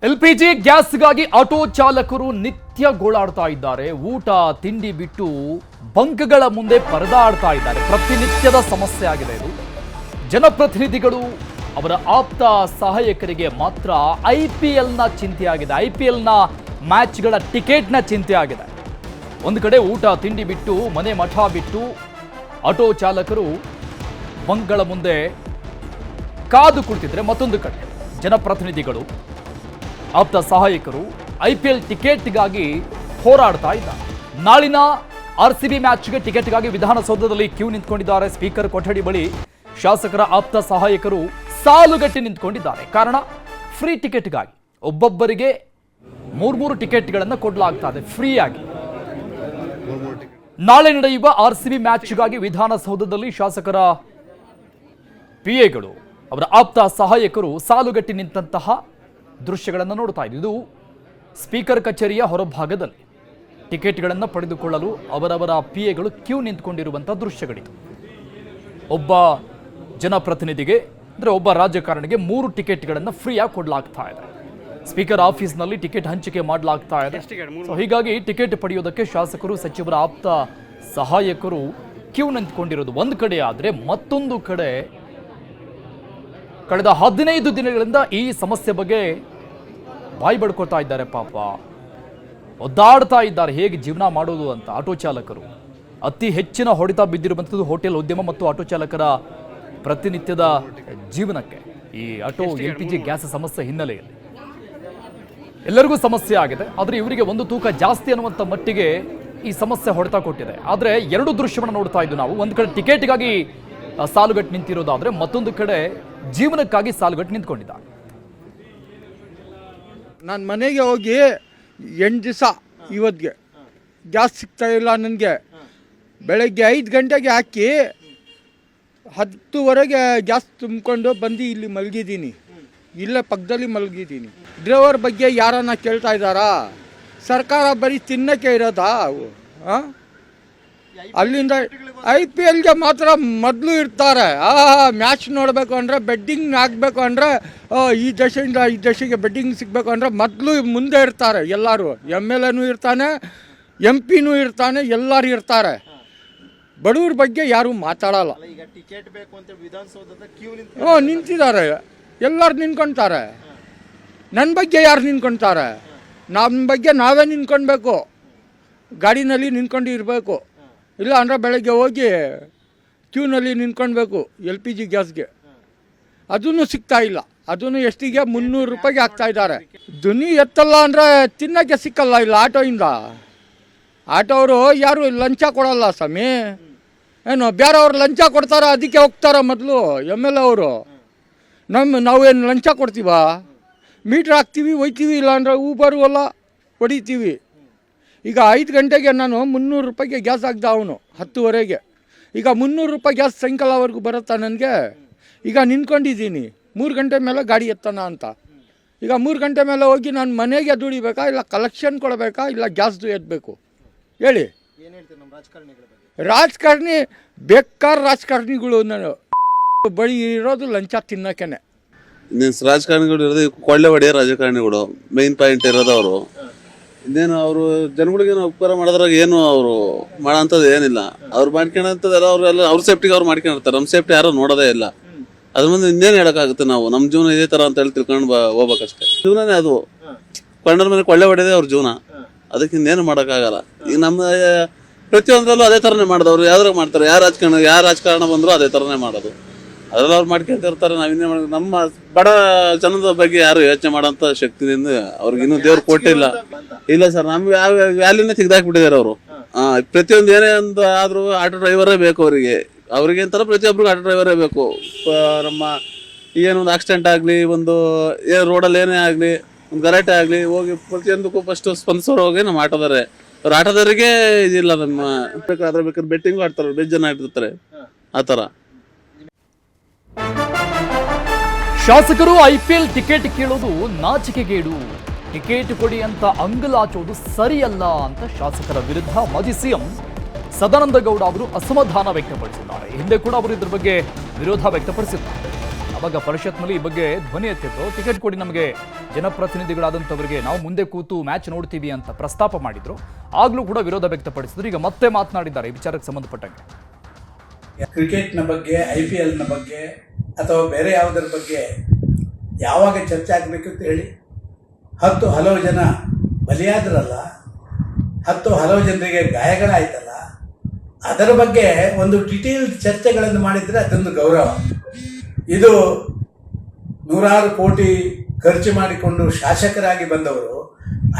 LPG ಗ್ಯಾಸ್ಗಾಗಿ auto ಚಾಲಕರು ನಿತ್ಯ ಗೋಳಾಡ್ತಾ ಇದ್ದಾರೆ. ಊಟ ತಿಂಡಿ ಬಿಟ್ಟು ಬಂಕ್ಗಳ ಮುಂದೆ ಪರದಾಡ್ತಾ ಇದ್ದಾರೆ. ಪ್ರತಿನಿತ್ಯದ ಸಮಸ್ಯೆ ಆಗಿದೆ ಇದು. ಜನಪ್ರತಿನಿಧಿಗಳು ಅವರ ಆಪ್ತ ಸಹಾಯಕರಿಗೆ ಮಾತ್ರ IPLನ ಚಿಂತೆ ಆಗಿದೆ. IPLನ ಮ್ಯಾಚ್ಗಳ ಟಿಕೆಟ್ನ ಚಿಂತೆ ಆಗಿದೆ. ಒಂದು ಕಡೆ ಊಟ ತಿಂಡಿ ಬಿಟ್ಟು ಮನೆ ಮಠ ಬಿಟ್ಟು ಆಟೋ ಚಾಲಕರು ಬಂಕ್ಗಳ ಮುಂದೆ ಕಾದು ಕುಳಿತಿದ್ರೆ, ಮತ್ತೊಂದು ಕಡೆ ಜನಪ್ರತಿನಿಧಿಗಳು ಆಪ್ತ ಸಹಾಯಕರು IPL ಟಿಕೆಟ್ಗಾಗಿ ಹೋರಾಡ್ತಾ ಇದ್ದಾರೆ. ನಾಳಿನ RCB ಮ್ಯಾಚ್ಗೆ ಟಿಕೆಟ್ಗಾಗಿ ವಿಧಾನಸೌಧದಲ್ಲಿ ಕ್ಯೂ ನಿಂತ್ಕೊಂಡಿದ್ದಾರೆ. ಸ್ಪೀಕರ್ ಕೊಠಡಿ ಬಳಿ ಶಾಸಕರ ಆಪ್ತ ಸಹಾಯಕರು ಸಾಲುಗಟ್ಟಿ ನಿಂತ್ಕೊಂಡಿದ್ದಾರೆ. ಕಾರಣ, ಫ್ರೀ ಟಿಕೆಟ್ಗಾಗಿ ಒಬ್ಬೊಬ್ಬರಿಗೆ ಮೂರು ಟಿಕೆಟ್ಗಳನ್ನು ಕೊಡಲಾಗ್ತಾ ಇದೆ ಫ್ರೀಯಾಗಿ. ನಾಳೆ ನಡೆಯುವ RCB ಮ್ಯಾಚ್ಗಾಗಿ ವಿಧಾನಸೌಧದಲ್ಲಿ ಶಾಸಕರ PAಗಳು ಅವರ ಆಪ್ತ ಸಹಾಯಕರು ಸಾಲುಗಟ್ಟಿ ನಿಂತಹ ದೃಶ್ಯಗಳನ್ನು ನೋಡ್ತಾ ಇದ್ದೀವಿ. ಇದು ಸ್ಪೀಕರ್ ಕಚೇರಿಯ ಹೊರಭಾಗದಲ್ಲಿ ಟಿಕೆಟ್ಗಳನ್ನು ಪಡೆದುಕೊಳ್ಳಲು ಅವರವರ PAಗಳು ಕ್ಯೂ ನಿಂತ್ಕೊಂಡಿರುವಂತಹ ದೃಶ್ಯಗಳಿದು. ಒಬ್ಬ ಜನಪ್ರತಿನಿಧಿಗೆ ಅಂದರೆ ಒಬ್ಬ ರಾಜಕಾರಣಿಗೆ 3 ಟಿಕೆಟ್ಗಳನ್ನು ಫ್ರೀಯಾಗಿ ಕೊಡಲಾಗ್ತಾ ಇದೆ. ಸ್ಪೀಕರ್ ಆಫೀಸ್ನಲ್ಲಿ ಟಿಕೆಟ್ ಹಂಚಿಕೆ ಮಾಡಲಾಗ್ತಾ ಇದೆ. ಹೀಗಾಗಿ ಟಿಕೆಟ್ ಪಡೆಯೋದಕ್ಕೆ ಶಾಸಕರು, ಸಚಿವರ ಆಪ್ತ ಸಹಾಯಕರು ಕ್ಯೂ ನಿಂತ್ಕೊಂಡಿರೋದು ಒಂದು ಕಡೆ ಆದರೆ, ಮತ್ತೊಂದು ಕಡೆ ಕಳೆದ 15 ದಿನಗಳಿಂದ ಈ ಸಮಸ್ಯೆ ಬಗ್ಗೆ ಬಾಯಿ ಬಡ್ಕೊಳ್ತಾ ಇದ್ದಾರೆ. ಪಾಪ ಒದ್ದಾಡ್ತಾ ಇದ್ದಾರೆ ಹೇಗೆ ಜೀವನ ಮಾಡೋದು ಅಂತ. ಆಟೋ ಚಾಲಕರು ಅತಿ ಹೆಚ್ಚಿನ ಹೊಡೆತ ಬಿದ್ದಿರುವಂಥದ್ದು ಹೋಟೆಲ್ ಉದ್ಯಮ ಮತ್ತು ಆಟೋ ಚಾಲಕರ ಪ್ರತಿನಿತ್ಯದ ಜೀವನಕ್ಕೆ ಈ ಆಟೋ LPG ಗ್ಯಾಸ್ ಸಮಸ್ಯೆ ಹಿನ್ನೆಲೆಯಲ್ಲಿ ಎಲ್ಲರಿಗೂ ಸಮಸ್ಯೆ ಆಗಿದೆ. ಆದರೆ ಇವರಿಗೆ ಒಂದು ತೂಕ ಜಾಸ್ತಿ ಅನ್ನುವಂಥ ಮಟ್ಟಿಗೆ ಈ ಸಮಸ್ಯೆ ಹೊಡೆತ ಕೊಟ್ಟಿದೆ. ಆದರೆ ಎರಡು ದೃಶ್ಯವನ್ನು ನೋಡ್ತಾ ಇದ್ದು ನಾವು. ಒಂದು ಕಡೆ ಟಿಕೆಟ್ಗಾಗಿ ಸಾಲುಗಟ್ಟು ನಿಂತಿರೋದಾದ್ರೆ, ಮತ್ತೊಂದು ಕಡೆ ಜೀವನಕ್ಕಾಗಿ ಸಾಲುಗಟ್ಟು ನಿಂತ್ಕೊಂಡಿದ್ದಾರೆ. ನಾನು ಮನೆಗೆ ಹೋಗಿ 8 ದಿವಸ ಇವತ್ತಿಗೆ ಗ್ಯಾಸ್ ಸಿಗ್ತಾ ಇಲ್ಲ ನನಗೆ. ಬೆಳಗ್ಗೆ 5 ಗಂಟೆಗೆ ಹಾಕಿ 10ವರೆಗೆ ಗ್ಯಾಸ್ ತುಂಬಿಕೊಂಡು ಬಂದು ಇಲ್ಲಿ ಮಲಗಿದ್ದೀನಿ. ಇಲ್ಲೇ ಪಕ್ಕದಲ್ಲಿ ಮಲಗಿದ್ದೀನಿ. ಡ್ರೈವರ್ ಬಗ್ಗೆ ಯಾರನ್ನ ಕೇಳ್ತಾ ಇದ್ದಾರಾ? ಸರ್ಕಾರ ಬರೀ ತಿನ್ನಕ್ಕೆ ಇರೋದಾ? ಅಲ್ಲಿಂದ IPLಗೆ ಮಾತ್ರ ಮೊದಲು ಇರ್ತಾರೆ. ಮ್ಯಾಚ್ ನೋಡಬೇಕು ಅಂದರೆ, ಬೆಡ್ಡಿಂಗ್ ಹಾಕಬೇಕು ಅಂದರೆ, ಈ ದೇಶದಿಂದ ಈ ದೇಶಕ್ಕೆ ಬೆಡ್ಡಿಂಗ್ ಸಿಗಬೇಕು ಅಂದರೆ ಮೊದಲು ಮುಂದೆ ಇರ್ತಾರೆ ಎಲ್ಲರೂ. MLAನೂ ಇರ್ತಾನೆ, MP ಇರ್ತಾನೆ, ಎಲ್ಲರೂ ಇರ್ತಾರೆ. ಬಡವ್ರ ಬಗ್ಗೆ ಯಾರೂ ಮಾತಾಡಲ್ಲ. ನಿಂತಿದ್ದಾರೆ, ಎಲ್ಲರೂ ನಿಂತ್ಕೊತಾರೆ. ನನ್ನ ಬಗ್ಗೆ ಯಾರು ನಿಂತ್ಕೊತಾರೆ? ನಮ್ಮ ಬಗ್ಗೆ ನಾವೇ ನಿಂತ್ಕೊಳ್ಬೇಕು. ಗಾಡಿನಲ್ಲಿ ನಿಂತ್ಕೊಂಡು ಇರಬೇಕು. ಇಲ್ಲ ಅಂದರೆ ಬೆಳಗ್ಗೆ ಹೋಗಿ ಕ್ಯೂನಲ್ಲಿ ನಿಂತ್ಕೊಳ್ಬೇಕು LPG ಗ್ಯಾಸ್ಗೆ. ಅದೂ ಸಿಗ್ತಾ ಇಲ್ಲ. ಅದೂ ಎಷ್ಟಿಗೆ 300 ರೂಪಾಯಿಗೆ ಹಾಕ್ತಾ ಇದ್ದಾರೆ. ಧ್ವನಿ ಎತ್ತಲ್ಲ ಅಂದರೆ ತಿನ್ನೋಕ್ಕೆ ಸಿಕ್ಕಲ್ಲ. ಇಲ್ಲ ಆಟೋಯಿಂದ ಆಟೋವರು ಯಾರು ಲಂಚ ಕೊಡಲ್ಲ ಸ್ವಾಮಿ. ಏನು ಬೇರೆಯವ್ರು ಲಂಚ ಕೊಡ್ತಾರ, ಅದಕ್ಕೆ ಹೋಗ್ತಾರ ಮೊದಲು MLA ಅವರು. ನಾವೇನು ಲಂಚ ಕೊಡ್ತೀವಾ? ಮೀಟ್ರ್ ಹಾಕ್ತೀವಿ, ಒಯ್ತೀವಿ. ಇಲ್ಲ ಅಂದರೆ ಊಬರು ಎಲ್ಲ ಹೊಡಿತೀವಿ. ಈಗ 5 ಗಂಟೆಗೆ ನಾನು 300 ರೂಪಾಯಿಗೆ ಗ್ಯಾಸ್ ಹಾಕ್ದ ಅವನು 10ವರೆಗೆ. ಈಗ 300 ರೂಪಾಯಿ ಗ್ಯಾಸ್ ಸಾಯಂಕಾಲವರೆಗೂ ಬರುತ್ತಾ ನನಗೆ? ಈಗ ನಿಂತ್ಕೊಂಡಿದ್ದೀನಿ 3 ಗಂಟೆ ಮೇಲೆ ಗಾಡಿ ಎತ್ತೋಣ ಅಂತ. ಈಗ 3 ಗಂಟೆ ಮೇಲೆ ಹೋಗಿ ನಾನು ಮನೆಗೆ ದುಡಿಬೇಕಾ, ಇಲ್ಲ ಕಲೆಕ್ಷನ್ ಕೊಡಬೇಕಾ, ಇಲ್ಲ ಗ್ಯಾಸ್ದು ಎತ್ತಬೇಕು? ಹೇಳಿ. ರಾಜಕಾರಣಿ ಬೇಕಾದ ರಾಜಕಾರಣಿಗಳು ನಾನು ಬಳಿ ಇರೋದು ಲಂಚ ತಿನ್ನೋಕೆನೆ. ರಾಜಕಾರಣಿಗಳು ಇರೋದು ಕೊಳ್ಳೆ ಹೊಡೆಯೋ ರಾಜಕಾರಣಿಗಳು ಮೈನ್ ಪಾಯಿಂಟ್ ಇರೋದು ಅವರು. ಇನ್ನೇನು ಅವರು ಜನಗಳಿಗೇನು ಉಪಕಾರ ಮಾಡೋದ್ರಾಗ ಏನು ಅವರು ಮಾಡೋಂಥದ್ದು ಏನಿಲ್ಲ. ಅವ್ರು ಮಾಡ್ಕೊಳಂಥದ್ದೆಲ್ಲ ಅವರೆಲ್ಲ ಅವ್ರ ಸೇಫ್ಟಿಗೆ ಅವ್ರು ಮಾಡ್ಕೊಂಡಿರ್ತಾರೆ. ನಮ್ಮ ಸೇಫ್ಟಿ ಯಾರು ನೋಡೋದೇ ಇಲ್ಲ. ಅದ್ರ ಮುಂದೆ ಇನ್ನೇನು ಹೇಳೋಕ್ಕಾಗುತ್ತೆ? ನಾವು ನಮ್ಮ ಜೀವನ ಇದೇ ಥರ ಅಂತ ಹೇಳಿ ತಿಳ್ಕೊಂಡು ಹೋಗ್ಬೇಕಷ್ಟೇ. ಜೀವನನೇ ಅದು. ಕೊಂಡರ ಮೇಲೆ ಕೊಳ್ಳೆ ಹೊಡೆಯೋದೇ ಅವ್ರ ಜೀವನ. ಅದಕ್ಕೆ ಇನ್ನೇನು ಮಾಡೋಕ್ಕಾಗಲ್ಲ. ಈಗ ನಮ್ಮ ಪ್ರತಿಯೊಂದರಲ್ಲೂ ಅದೇ ಥರನೇ ಮಾಡೋದು. ಅವ್ರು ಯಾವ್ದ್ರಾಗ ಮಾಡ್ತಾರೆ, ಯಾರು ರಾಜಕಾರಣ ಬಂದರೂ ಅದೇ ಥರನೇ ಮಾಡೋದು. ಅದರಲ್ಲಿ ಅವ್ರು ಮಾಡ್ಕೊಂತಿರ್ತಾರೆ. ನಾವಿನ್ನೇ ಮಾಡೋದು. ನಮ್ಮ ಬಡ ಜನದ ಬಗ್ಗೆ ಯಾರು ಯೋಚನೆ ಮಾಡೋಂಥ ಶಕ್ತಿಯಿಂದ ಅವ್ರಿಗೆ ಇನ್ನೂ ದೇವ್ರು ಕೊಟ್ಟಿಲ್ಲ. ಇಲ್ಲ ಸರ್, ನಮ್ಗೆ ಯಾವ ವ್ಯಾಲ್ಯೂನೇ ತೆಗೆದಾಕ್ಬಿಟ್ಟಿದ್ದಾರೆ ಅವರು. ಪ್ರತಿಯೊಂದು ಏನೇ ಒಂದು ಆದರೂ ಆಟೋ ಡ್ರೈವರೇ ಬೇಕು ಅವರಿಗೆ. ಅವ್ರಿಗೆ ಅಂತಾರ ಪ್ರತಿಯೊಬ್ಬರಿಗೂ ಆಟೋ ಡ್ರೈವರೇ ಬೇಕು. ನಮ್ಮ ಏನೊಂದು ಆಕ್ಸಿಡೆಂಟ್ ಆಗಲಿ, ಒಂದು ರೋಡಲ್ಲಿ ಏನೇ ಆಗಲಿ, ಒಂದು ಗಲಾಟೆ ಆಗಲಿ, ಹೋಗಿ ಪ್ರತಿಯೊಂದಕ್ಕೂ ಫಸ್ಟ್ ಸ್ಪಂದಿಸೋರು ಹೋಗಿ ನಮ್ಮ ಆಟೋದಾರೆ. ಅವ್ರ ಆಟೋದವರಿಗೆ ಇದಿಲ್ಲ. ನಮ್ಮ ಬೇಕಾದ್ರೆ ಬೇಕಾದ್ರೆ ಬೆಟ್ಟಿಂಗು ಆಡ್ತಾರೆ, ಬೆಸ್ಟ್ ಜನ ಆಡ್ತಿರ್ತಾರೆ ಆ ಥರ. ಶಾಸಕರು IPL ಟಿಕೆಟ್ ಕೇಳೋದು ನಾಚಿಕೆಗೇಡು. ಟಿಕೆಟ್ ಕೊಡಿ ಅಂತ ಅಂಗಲಾಚೋದು ಸರಿಯಲ್ಲ ಅಂತ ಶಾಸಕರ ವಿರುದ್ಧ ಮಾಜಿ CM ಸದಾನಂದ ಗೌಡ ಅವರು ಅಸಮಾಧಾನ ವ್ಯಕ್ತಪಡಿಸಿದ್ದಾರೆ. ಹಿಂದೆ ಕೂಡ ಅವರು ಇದರ ಬಗ್ಗೆ ವಿರೋಧ ವ್ಯಕ್ತಪಡಿಸಿದ್ದಾರೆ. ಅವಾಗ ಪರಿಷತ್ನಲ್ಲಿ ಈ ಬಗ್ಗೆ ಧ್ವನಿ ಎತ್ತಿದ್ರು. ಟಿಕೆಟ್ ಕೊಡಿ ನಮಗೆ, ಜನಪ್ರತಿನಿಧಿಗಳಾದಂಥವರಿಗೆ, ನಾವು ಮುಂದೆ ಕೂತು ಮ್ಯಾಚ್ ನೋಡ್ತೀವಿ ಅಂತ ಪ್ರಸ್ತಾಪ ಮಾಡಿದ್ರು. ಆಗ್ಲೂ ಕೂಡ ವಿರೋಧ ವ್ಯಕ್ತಪಡಿಸಿದ್ರು. ಈಗ ಮತ್ತೆ ಮಾತನಾಡಿದ್ದಾರೆ ಈ ವಿಚಾರಕ್ಕೆ ಸಂಬಂಧಪಟ್ಟಂಗೆ. ಕ್ರಿಕೆಟ್ನ ಬಗ್ಗೆ, IPLನ ಬಗ್ಗೆ ಅಥವಾ ಬೇರೆ ಯಾವುದರ ಬಗ್ಗೆ ಯಾವಾಗ ಚರ್ಚೆ ಆಗಬೇಕು ಅಂತ ಹೇಳಿ, ಹಲವು ಜನ ಬಲಿಯಾದ್ರಲ್ಲ, ಹಲವು ಜನರಿಗೆ ಗಾಯಗಳಾಯ್ತಲ್ಲ, ಅದರ ಬಗ್ಗೆ ಒಂದು ಡಿಟೇಲ್ಡ್ ಚರ್ಚೆಗಳನ್ನು ಮಾಡಿದರೆ ಅದೊಂದು ಗೌರವ. ಇದು ನೂರಾರು ಕೋಟಿ ಖರ್ಚು ಮಾಡಿಕೊಂಡು ಶಾಸಕರಾಗಿ ಬಂದವರು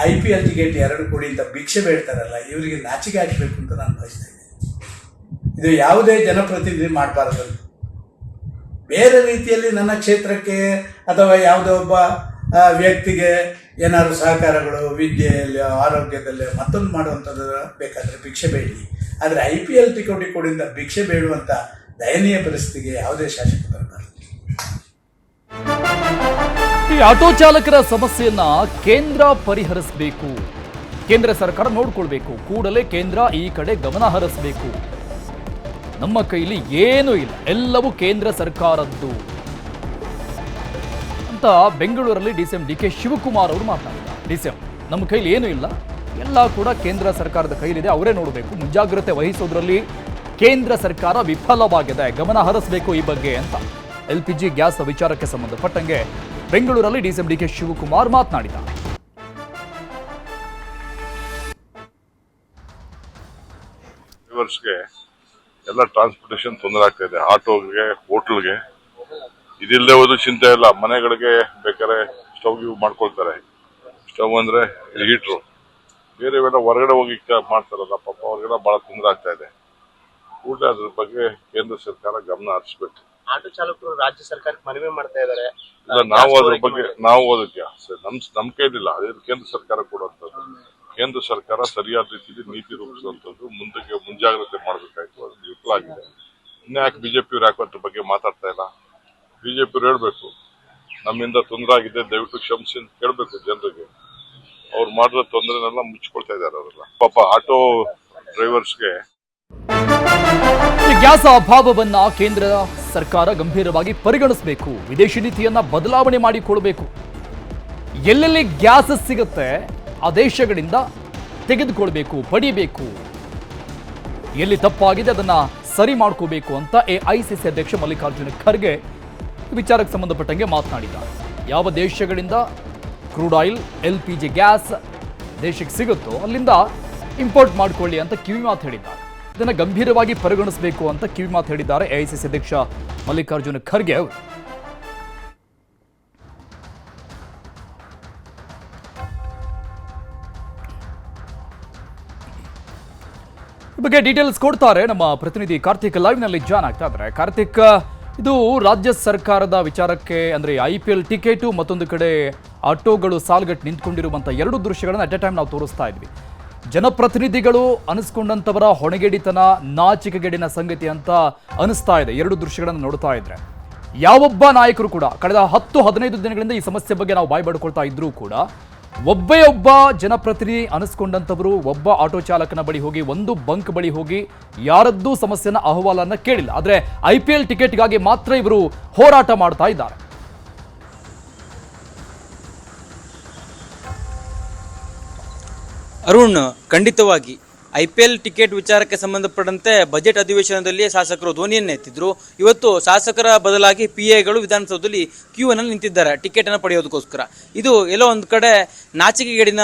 IPL ಟಿಕೆಟ್ 2 ಕೋಟಿ ಅಂತ ಭಿಕ್ಷೆ ಬೇಡ್ತಾರಲ್ಲ, ಇವರಿಗೆ ನಾಚಿಕೆ ಆಗಬೇಕು ಅಂತ ನಾನು ಬಯಸ್ತಾ ಇದ್ದೇನೆ. ಇದು ಯಾವುದೇ ಜನಪ್ರತಿನಿಧಿ ಮಾಡಬಾರದು. ಬೇರೆ ರೀತಿಯಲ್ಲಿ ನನ್ನ ಕ್ಷೇತ್ರಕ್ಕೆ ಅಥವಾ ಯಾವುದೋ ಒಬ್ಬ ವ್ಯಕ್ತಿಗೆ ಏನಾದರೂ ಸಹಕಾರಗಳು ವಿದ್ಯೆಯಲ್ಲಿ, ಆರೋಗ್ಯದಲ್ಲಿ ಮತ್ತೊಂದು ಮಾಡುವಂಥದ್ದು ಬೇಕಾದರೆ ಭಿಕ್ಷೆ ಬೇಡಲಿ. ಆದರೆ IPL ಟಿಕೆಟ್ ಕೊಡಿಂದ ಭಿಕ್ಷೆ ಬೇಡುವಂಥ ದಯನೀಯ ಪರಿಸ್ಥಿತಿಗೆ ಯಾವುದೇ ಶಾಸಕ ಬರಬಾರದು. ಈ ಆಟೋ ಚಾಲಕರ ಸಮಸ್ಯೆಯನ್ನ ಕೇಂದ್ರ ಪರಿಹರಿಸಬೇಕು, ಕೇಂದ್ರ ಸರ್ಕಾರ ನೋಡ್ಕೊಳ್ಬೇಕು, ಕೂಡಲೇ ಕೇಂದ್ರ ಈ ಕಡೆ ಗಮನ ಹರಿಸಬೇಕು. ನಮ್ಮ ಕೈಲಿ ಏನೂ ಇಲ್ಲ, ಎಲ್ಲವೂ ಕೇಂದ್ರ ಸರ್ಕಾರದ್ದು ಅಂತ ಬೆಂಗಳೂರಲ್ಲಿ DCM DK ಶಿವಕುಮಾರ್ ಅವರು ಮಾತನಾಡಿದ್ದಾರೆ. DCM ನಮ್ಮ ಕೈಲಿ ಏನೂ ಇಲ್ಲ, ಎಲ್ಲ ಕೂಡ ಕೇಂದ್ರ ಸರ್ಕಾರದ ಕೈಲಿದೆ, ಅವರೇ ನೋಡಬೇಕು, ಮುಂಜಾಗ್ರತೆ ವಹಿಸೋದ್ರಲ್ಲಿ ಕೇಂದ್ರ ಸರ್ಕಾರ ವಿಫಲವಾಗಿದೆ, ಗಮನ ಹರಿಸಬೇಕು ಈ ಬಗ್ಗೆ ಅಂತ LPG ಗ್ಯಾಸ್ ವಿಚಾರಕ್ಕೆ ಸಂಬಂಧಪಟ್ಟಂಗೆ ಬೆಂಗಳೂರಲ್ಲಿ DCM DK ಶಿವಕುಮಾರ್ ಮಾತನಾಡಿದ್ದಾರೆ. ಎಲ್ಲ ಟ್ರಾನ್ಸ್ಪೋರ್ಟೇಷನ್ ತೊಂದರೆ ಆಗ್ತಾ ಇದೆ. ಆಟೋಗೆ, ಹೋಟ್ಲ್ಗೆ ಇದಿಲ್ಲದೆ ಹೋದ್ರು ಚಿಂತೆ ಇಲ್ಲ. ಮನೆಗಳಿಗೆ ಬೇಕಾದ್ರೆ ಸ್ಟವ್ ಮಾಡ್ಕೊಳ್ತಾರೆ. ಸ್ಟವ್ ಅಂದ್ರೆ ಹೀಟ್ರು, ಬೇರೆವೆಲ್ಲ ಹೊರಗಡೆ ಹೋಗಿ ಮಾಡ್ತಾರಲ್ಲ, ಪಾಪ ಅವ್ರಿಗೆಲ್ಲ ಬಹಳ ತೊಂದರೆ ಆಗ್ತಾ ಇದೆ. ಕೂಡಲೇ ಅದ್ರ ಬಗ್ಗೆ ಕೇಂದ್ರ ಸರ್ಕಾರ ಗಮನ ಹರಿಸಬೇಕು. ಆಟೋ ಚಾಲಕರು ರಾಜ್ಯ ಸರ್ಕಾರಕ್ಕೆ ಮನವಿ ಮಾಡ್ತಾ ಇದ್ದಾರೆ. ಇಲ್ಲ, ನಾವು ಅದ್ರ ಬಗ್ಗೆ ಅದಕ್ಕೆ ನಮ್ ಕೈಲಿಲ್ಲ, ಅದೇ ಕೇಂದ್ರ ಸರ್ಕಾರ ಕೊಡುವಂಥದ್ದು. ಕೇಂದ್ರ ಸರ್ಕಾರ ಸರಿಯಾದ ರೀತಿಯಲ್ಲಿ ನೀತಿ ರೂಪಿಸುವಂಥದ್ದು, ಮುಂಜಾಗ್ರತೆ ಮಾಡಬೇಕಾಯ್ತು, ಅದು ವಿಫಲ ಆಗಿದೆ. ಇನ್ಯಾಕೆ ಬಿಜೆಪಿಯವ್ರು ಯಾಕೆ ಅದ್ರ ಬಗ್ಗೆ ಮಾತಾಡ್ತಾ ಇಲ್ಲ? ಬಿಜೆಪಿಯವ್ರು ಹೇಳ್ಬೇಕು, ನಮ್ಮಿಂದ ತೊಂದರೆ ಆಗಿದೆ, ದಯವಿಟ್ಟು ಕ್ಷಮಿಸಿ ಅಂತ ಕೇಳಬೇಕು ಜನರಿಗೆ. ಅವ್ರು ಮಾಡಿರೋ ತೊಂದರೆನೆಲ್ಲ ಮುಚ್ಕೊಳ್ತಾ ಇದ್ದಾರೆ ಅವರೆಲ್ಲ. ಪಾಪ ಆಟೋ ಡ್ರೈವರ್ಸ್ಗೆ ಗ್ಯಾಸ್ ಅಭಾವವನ್ನ ಕೇಂದ್ರ ಸರ್ಕಾರ ಗಂಭೀರವಾಗಿ ಪರಿಗಣಿಸಬೇಕು, ವಿದೇಶಿ ನೀತಿಯನ್ನ ಬದಲಾವಣೆ ಮಾಡಿಕೊಳ್ಬೇಕು. ಎಲ್ಲೆಲ್ಲಿ ಗ್ಯಾಸ್ ಸಿಗುತ್ತೆ ಆ ದೇಶಗಳಿಂದ ತೆಗೆದುಕೊಳ್ಬೇಕು, ಪಡಿಬೇಕು. ಎಲ್ಲಿ ತಪ್ಪಾಗಿದೆ ಅದನ್ನ ಸರಿ ಮಾಡ್ಕೋಬೇಕು ಅಂತ AICC ಅಧ್ಯಕ್ಷ ಮಲ್ಲಿಕಾರ್ಜುನ ಖರ್ಗೆ ವಿಚಾರಕ್ಕೆ ಸಂಬಂಧಪಟ್ಟಂಗೆ ಮಾತನಾಡಿದ್ದಾರೆ. ಯಾವ ದೇಶಗಳಿಂದ ಕ್ರೂಡ್ ಆಯಿಲ್, LPG ಗ್ಯಾಸ್ ದೇಶಕ್ಕೆ ಸಿಗುತ್ತೋ ಅಲ್ಲಿಂದ ಇಂಪೋರ್ಟ್ ಮಾಡ್ಕೊಳ್ಳಿ ಅಂತ ಕಿವಿಮಾತು ಹೇಳಿದ್ದಾರೆ. ಇದನ್ನು ಗಂಭೀರವಾಗಿ ಪರಿಗಣಿಸಬೇಕು ಅಂತ ಕಿವಿಮಾತು ಹೇಳಿದ್ದಾರೆ AICC ಅಧ್ಯಕ್ಷ ಮಲ್ಲಿಕಾರ್ಜುನ ಖರ್ಗೆ ಅವರು. ಈ ಬಗ್ಗೆ ಡೀಟೇಲ್ಸ್ ಕೊಡ್ತಾರೆ ನಮ್ಮ ಪ್ರತಿನಿಧಿ ಕಾರ್ತಿಕ್, ಲೈವ್ನಲ್ಲಿ ಜಾಯ್ನ್ ಆಗ್ತಾ ಇದ್ದಾರೆ. ಕಾರ್ತಿಕ್, ಇದು ರಾಜ್ಯ ಸರ್ಕಾರದ ವಿಚಾರಕ್ಕೆ ಅಂದರೆ IPL ಟಿಕೆಟು, ಮತ್ತೊಂದು ಕಡೆ ಆಟೋಗಳು ಸಾಲ್ಗಟ್ಟು ನಿಂತ್ಕೊಂಡಿರುವಂಥ 2 ದೃಶ್ಯಗಳನ್ನು ಅಟ್ ಎ ಟೈಮ್ ನಾವು ತೋರಿಸ್ತಾ ಇದ್ವಿ. ಜನಪ್ರತಿನಿಧಿಗಳು ಅನಿಸ್ಕೊಂಡಂಥವರ ಹೊಣೆಗೇಡಿತನ, ನಾಚಿಕೆಗೇಡಿನ ಸಂಗತಿ ಅಂತ ಅನಿಸ್ತಾ ಇದೆ 2 ದೃಶ್ಯಗಳನ್ನು ನೋಡ್ತಾ ಇದ್ರೆ. ಯಾವೊಬ್ಬ ನಾಯಕರು ಕೂಡ ಕಳೆದ 10-15 ದಿನಗಳಿಂದ ಈ ಸಮಸ್ಯೆ ಬಗ್ಗೆ ನಾವು ಬಾಯಿ ಬಡ್ಕೊಳ್ತಾ ಇದ್ರೂ ಕೂಡ ಒಬ್ಬ ಜನಪ್ರತಿನಿಧಿ ಅನಿಸ್ಕೊಂಡಂಥವರು ಒಬ್ಬ ಆಟೋ ಚಾಲಕನ ಬಳಿ ಹೋಗಿ, ಒಂದು ಬಂಕ್ ಬಳಿ ಹೋಗಿ ಯಾರದ್ದೂ ಸಮಸ್ಯೆನ ಅಹವಾಲನ್ನ ಕೇಳಿಲ್ಲ. ಆದರೆ IPL ಟಿಕೆಟ್ಗಾಗಿ ಮಾತ್ರ ಇವರು ಹೋರಾಟ ಮಾಡ್ತಾ ಇದ್ದಾರೆ. ಅರುಣ್, ಖಂಡಿತವಾಗಿ IPL ಟಿಕೆಟ್ ವಿಚಾರಕ್ಕೆ ಸಂಬಂಧಪಟ್ಟಂತೆ ಬಜೆಟ್ ಅಧಿವೇಶನದಲ್ಲಿ ಶಾಸಕರು ಧ್ವನಿಯನ್ನು ಎತ್ತಿದ್ರು. ಇವತ್ತು ಶಾಸಕರ ಬದಲಾಗಿ PAಗಳು ವಿಧಾನಸೌಧದಲ್ಲಿ ಕ್ಯೂ ಅನ್ನು ನಿಂತಿದ್ದಾರೆ ಟಿಕೆಟ್ ಅನ್ನು ಪಡೆಯೋದಕ್ಕೋಸ್ಕರ. ಇದು ಎಲ್ಲೋ ಒಂದು ಕಡೆ ನಾಚಿಕೆಗೇಡಿನ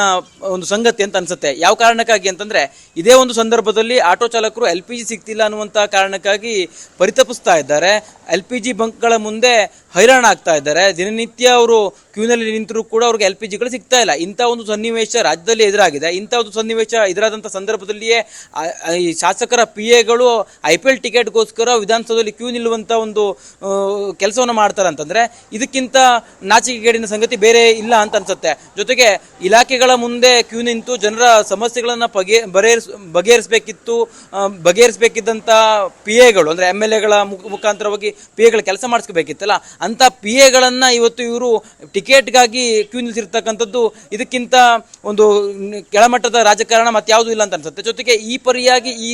ಒಂದು ಸಂಗತಿ ಅಂತ ಅನ್ಸುತ್ತೆ. ಯಾವ ಕಾರಣಕ್ಕಾಗಿ ಅಂತಂದ್ರೆ, ಇದೇ ಒಂದು ಸಂದರ್ಭದಲ್ಲಿ ಆಟೋ ಚಾಲಕರು LPG ಸಿಗ್ತಿಲ್ಲ ಅನ್ನುವಂಥ ಕಾರಣಕ್ಕಾಗಿ ಪರಿತಪಿಸ್ತಾ ಇದ್ದಾರೆ. LPG ಬಂಕ್ಗಳ ಮುಂದೆ ಹೈರಾಣ ಆಗ್ತಾ ಇದ್ದಾರೆ. ದಿನನಿತ್ಯ ಅವರು ಕ್ಯೂನಲ್ಲಿ ನಿಂತರೂ ಕೂಡ ಅವ್ರಿಗೆ LPGಗಳು ಸಿಗ್ತಾ ಇಲ್ಲ. ಇಂಥ ಒಂದು ಸನ್ನಿವೇಶ ರಾಜ್ಯದಲ್ಲಿ ಎದುರಾಗಿದೆ. ಇಂಥ ಒಂದು ಸನ್ನಿವೇಶ ಎದುರಾದಂಥ ಸಂದರ್ಭದಲ್ಲಿಯೇ ಈ ಶಾಸಕರ PAಗಳು IPL ಟಿಕೆಟ್ಗೋಸ್ಕರ ವಿಧಾನಸೌಧದಲ್ಲಿ ಕ್ಯೂ ನಿಲ್ಲುವಂಥ ಒಂದು ಕೆಲಸವನ್ನು ಮಾಡ್ತಾರೆ ಅಂತಂದ್ರೆ, ಇದಕ್ಕಿಂತ ನಾಚಿಕೆಗೇಡಿನ ಸಂಗತಿ ಬೇರೆ ಇಲ್ಲ ಅಂತ ಅನ್ಸುತ್ತೆ. ಜೊತೆಗೆ ಇಲಾಖೆಗಳ ಮುಂದೆ ಕ್ಯೂ ನಿಂತು ಜನರ ಸಮಸ್ಯೆಗಳನ್ನು ಬಗೆಹರಿಸಬೇಕಿದ್ದಂಥ PAಗಳು ಅಂದ್ರೆ MLAಗಳ ಮುಖಾಂತರವಾಗಿ PAಗಳ ಕೆಲಸ ಮಾಡಿಸ್ಕೋಬೇಕಿತ್ತಲ್ಲ, ಅಂತ PAಗಳನ್ನ ಇವತ್ತು ಇವರು ಟಿಕೆಟ್ಗಾಗಿ ಕ್ಯೂ ನಿಲ್ಸಿರ್ತಕ್ಕಂಥದ್ದು ಇದಕ್ಕಿಂತ ಒಂದು ಕೆಳಮಟ್ಟದ ರಾಜಕಾರಣ ಮತ್ಯಾವುದೂ ಇಲ್ಲ ಅಂತ ಅನ್ಸುತ್ತೆ. ಜೊತೆಗೆ ಈ ಪರಿಯಾಗಿ ಈ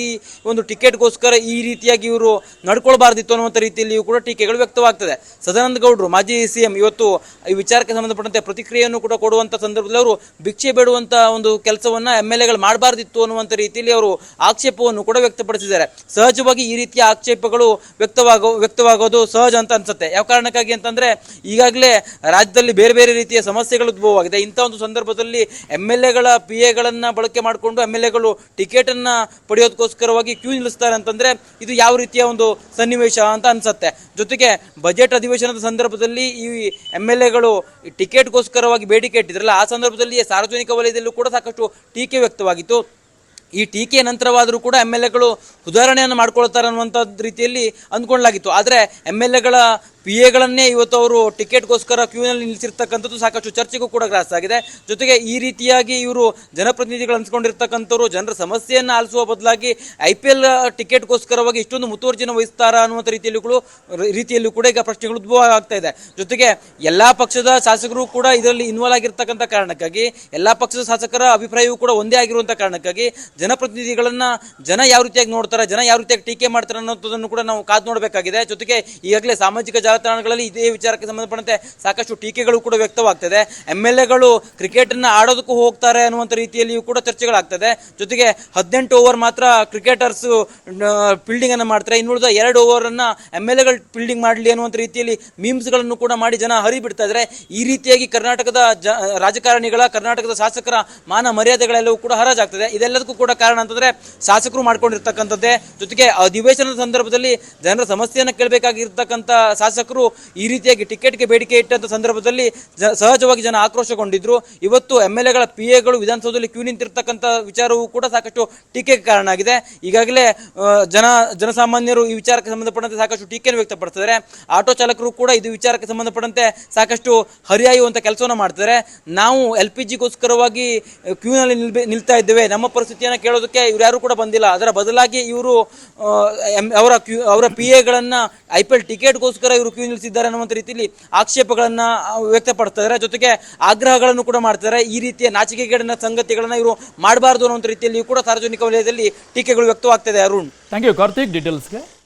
ಒಂದು ಟಿಕೆಟ್ಗೋಸ್ಕರ ಈ ರೀತಿಯಾಗಿ ಇವರು ನಡ್ಕೊಳ್ಬಾರ್ದಿತ್ತು ಅನ್ನುವಂಥ ರೀತಿಯಲ್ಲಿಯೂ ಕೂಡ ಟೀಕೆಗಳು ವ್ಯಕ್ತವಾಗ್ತದೆ. ಸದಾನಂದ ಗೌಡರು ಮಾಜಿ ಸಿಎಂ ಇವತ್ತು ಈ ವಿಚಾರಕ್ಕೆ ಸಂಬಂಧಪಟ್ಟಂತೆ ಪ್ರತಿಕ್ರಿಯೆಯನ್ನು ಕೂಡ ಕೊಡುವಂತ ಸಂದರ್ಭದಲ್ಲಿ ಅವರು ಭಿಕ್ಷೆ ಬೇಡುವಂತ ಒಂದು ಕೆಲಸವನ್ನ MLAಗಳು ಮಾಡಬಾರ್ದಿತ್ತು ಅನ್ನುವಂಥ ರೀತಿಯಲ್ಲಿ ಅವರು ಆಕ್ಷೇಪವನ್ನು ಕೂಡ ವ್ಯಕ್ತಪಡಿಸಿದ್ದಾರೆ. ಸಹಜವಾಗಿ ಈ ರೀತಿಯ ಆಕ್ಷೇಪಗಳು ವ್ಯಕ್ತವಾಗೋದು ಸಹಜ ಅಂತ ಅನ್ಸುತ್ತೆ. ಯಾವ ಕಾರಣಕ್ಕಾಗಿ ಅಂತಂದ್ರೆ ಈಗಾಗಲೇ ರಾಜ್ಯದಲ್ಲಿ ಬೇರೆ ಬೇರೆ ರೀತಿಯ ಸಮಸ್ಯೆಗಳು ಉದ್ಭವವಾಗಿದೆ. ಇಂಥ ಒಂದು ಸಂದರ್ಭದಲ್ಲಿ MLAಗಳ PAಗಳನ್ನ ಬಳಕೆ ಮಾಡಿಕೊಂಡು MLAಗಳು ಟಿಕೆಟ್ ಅನ್ನ ಪಡೆಯೋದಕ್ಕೋಸ್ಕರವಾಗಿ ಕ್ಯೂ ನಿಲ್ಲಿಸ್ತಾರೆ ಅಂತಂದ್ರೆ ಇದು ಯಾವ ರೀತಿಯ ಒಂದು ಸನ್ನಿವೇಶ ಅಂತ ಅನ್ಸುತ್ತೆ. ಜೊತೆಗೆ ಬಜೆಟ್ ಅಧಿವೇಶನದ ಸಂದರ್ಭದಲ್ಲಿ ಈ MLAಗಳು ಟಿಕೆಟ್ಗೋಸ್ಕರವಾಗಿ ಬೇಡಿಕೆ ಇಟ್ಟಿದ್ರಲ್ಲ, ಆ ಸಂದರ್ಭದಲ್ಲಿ ಸಾರ್ವಜನಿಕ ವಲಯದಲ್ಲೂ ಕೂಡ ಸಾಕಷ್ಟು ಟೀಕೆ ವ್ಯಕ್ತವಾಗಿತ್ತು. ಈ ಟೀಕೆ ನಂತರವಾದರೂ ಕೂಡ MLAಗಳು ಸುಧಾರಣೆಯನ್ನು ಮಾಡ್ಕೊಳ್ತಾರೆ ಅನ್ನುವಂಥ ರೀತಿಯಲ್ಲಿ ಅಂದ್ಕೊಳ್ಳಲಾಗಿತ್ತು. ಆದರೆ MLAಗಳ PAಗಳನ್ನೇ ಇವತ್ತು ಅವರು ಟಿಕೆಟ್ಗೋಸ್ಕರ ಕ್ಯೂನಲ್ಲಿ ನಿಲ್ಲಿಸಿರ್ತಕ್ಕಂಥದ್ದು ಸಾಕಷ್ಟು ಚರ್ಚೆಗೂ ಕೂಡ ಗ್ರಾಸ ಆಗಿದೆ. ಜೊತೆಗೆ ಈ ರೀತಿಯಾಗಿ ಇವರು ಜನಪ್ರತಿನಿಧಿಗಳು ಅನ್ಸ್ಕೊಂಡಿರ್ತಕ್ಕಂಥವ್ರು ಜನರ ಸಮಸ್ಯೆಯನ್ನು ಆಲಿಸುವ ಬದಲಾಗಿ IPL ಟಿಕೆಟ್ಗೋಸ್ಕರವಾಗಿ ಇಷ್ಟೊಂದು ಮುತುವರ್ಜಿನ ವಹಿಸ್ತಾರ ಅನ್ನುವಂಥ ರೀತಿಯಲ್ಲೂ ಕೂಡ ಈಗ ಪ್ರಶ್ನೆಗಳು ಉದ್ಭವ ಆಗ್ತಾ ಇದೆ. ಜೊತೆಗೆ ಎಲ್ಲಾ ಪಕ್ಷದ ಶಾಸಕರು ಕೂಡ ಇದರಲ್ಲಿ ಇನ್ವಾಲ್ವ್ ಆಗಿರ್ತಕ್ಕಂಥ ಕಾರಣಕ್ಕಾಗಿ ಎಲ್ಲಾ ಪಕ್ಷದ ಶಾಸಕರ ಅಭಿಪ್ರಾಯವೂ ಕೂಡ ಒಂದೇ ಆಗಿರುವಂಥ ಕಾರಣಕ್ಕಾಗಿ ಜನಪ್ರತಿನಿಧಿಗಳನ್ನ ಜನ ಯಾವ ರೀತಿಯಾಗಿ ನೋಡ್ತಾರೆ, ಜನ ಯಾವ ರೀತಿಯಾಗಿ ಟೀಕೆ ಮಾಡ್ತಾರೆ ಅನ್ನೋದನ್ನು ಕೂಡ ನಾವು ಕಾದು ನೋಡಬೇಕಾಗಿದೆ. ಜೊತೆಗೆ ಈಗಾಗಲೇ ಸಾಮಾಜಿಕ ಜಾಲತಾಣಗಳಲ್ಲಿ ಇದೇ ವಿಚಾರಕ್ಕೆ ಸಂಬಂಧಪಟ್ಟಂತೆ ಸಾಕಷ್ಟು ಟೀಕೆಗಳು ಕೂಡ ವ್ಯಕ್ತವಾಗ್ತದೆ. MLAಗಳು ಕ್ರಿಕೆಟ್ ಅನ್ನ ಆಡೋದಕ್ಕೂ ಹೋಗ್ತಾರೆ ಅನ್ನುವಂಥ ರೀತಿಯಲ್ಲಿಯೂ ಕೂಡ ಚರ್ಚೆಗಳಾಗ್ತದೆ. ಜೊತೆಗೆ 18 ಓವರ್ ಮಾತ್ರ ಕ್ರಿಕೆಟರ್ಸ್ ಫೀಲ್ಡಿಂಗ್ ಅನ್ನ ಮಾಡ್ತಾರೆ, ಇನ್ನುಳಿದ 2 ಓವರ್ ಅನ್ನ MLAಗಳು ಫೀಲ್ಡಿಂಗ್ ಮಾಡಲಿ ಅನ್ನುವಂಥ ರೀತಿಯಲ್ಲಿ ಮೀಮ್ಸ್ ಗಳನ್ನು ಕೂಡ ಮಾಡಿ ಜನ ಹರಿಬಿಡ್ತಾ ಇದ್ದಾರೆ. ಈ ರೀತಿಯಾಗಿ ಕರ್ನಾಟಕದ ರಾಜಕಾರಣಿಗಳ, ಕರ್ನಾಟಕದ ಶಾಸಕರ ಮಾನ ಮರ್ಯಾದೆಗಳೆಲ್ಲವೂ ಕೂಡ ಹರಾಜಾಗ್ತದೆ. ಇದೆಲ್ಲದಕ್ಕೂ ಕೂಡ ಕಾರಣ ಅಂತಂದ್ರೆ ಶಾಸಕರು ಮಾಡ್ಕೊಂಡಿರ್ತಕ್ಕಂಥದ್ದೇ. ಜೊತೆಗೆ ಅಧಿವೇಶನದ ಸಂದರ್ಭದಲ್ಲಿ ಜನರ ಸಮಸ್ಯೆಯನ್ನು ಕೇಳಬೇಕಾಗಿರ್ತಕ್ಕಂಥ ಶಾಸಕರು ಈ ರೀತಿಯಾಗಿ ಟಿಕೆಟ್ಗೆ ಬೇಡಿಕೆ ಇಟ್ಟಂತ ಸಂದರ್ಭದಲ್ಲಿ ಸಹಜವಾಗಿ ಜನ ಆಕ್ರೋಶಗೊಂಡಿದ್ರು. ಇವತ್ತು MLAಗಳ PAಗಳು ವಿಧಾನಸೌಧದಲ್ಲಿ ಕ್ಯೂ ನಿಂತಿರ್ತಕ್ಕಂಥ ವಿಚಾರವೂ ಕೂಡ ಸಾಕಷ್ಟು ಟೀಕೆಗೆ ಕಾರಣ ಆಗಿದೆ. ಈಗಾಗಲೇ ಜನಸಾಮಾನ್ಯರು ಈ ವಿಚಾರಕ್ಕೆ ಸಂಬಂಧಪಟ್ಟಂತೆ ಸಾಕಷ್ಟು ಟೀಕೆಯನ್ನು ವ್ಯಕ್ತಪಡಿಸಿದ್ದಾರೆ. ಆಟೋ ಚಾಲಕರು ಕೂಡ ಇದು ವಿಚಾರಕ್ಕೆ ಸಂಬಂಧಪಟ್ಟಂತೆ ಸಾಕಷ್ಟು ಹರಿಯಾಯುವಂತ ಕೆಲಸವನ್ನು ಮಾಡ್ತಾರೆ. ನಾವು LPGಗೋಸ್ಕರವಾಗಿ ಕ್ಯೂನಲ್ಲಿ ನಿಲ್ತಾ ಇದ್ದೇವೆ, ನಮ್ಮ ಪರಿಸ್ಥಿತಿಯನ್ನು ಕೇಳೋದಕ್ಕೆ ಇವ್ರು ಯಾರು ಕೂಡ ಬಂದಿಲ್ಲ, ಅದರ ಬದಲಾಗಿ ಇವರು ಅವರ PAಗಳನ್ನ IPL ಟಿಕೆಟ್ಗೋಸ್ಕರ ಇವರು ಕ್ಯೂ ನಿಲ್ಲಿಸಿದ್ದಾರೆ ಅನ್ನುವಂಥ ರೀತಿಯಲ್ಲಿ ಆಕ್ಷೇಪಗಳನ್ನ ವ್ಯಕ್ತಪಡಿಸ್ತಾರೆ. ಜೊತೆಗೆ ಆಗ್ರಹಗಳನ್ನು ಕೂಡ ಮಾಡ್ತಾರೆ. ಈ ರೀತಿಯ ನಾಚಿಕೆಗೇಡಿನ ಸಂಗತಿಗಳನ್ನ ಇವರು ಮಾಡಬಾರ್ದು ಅನ್ನುವಂಥ ರೀತಿಯಲ್ಲಿ ಕೂಡ ಸಾರ್ವಜನಿಕ ವಲಯದಲ್ಲಿ ಟೀಕೆಗಳು ವ್ಯಕ್ತವಾಗ್ತದೆ. Arun, thank you Karthik ಡೀಟೇಲ್ಸ್ಗೆ.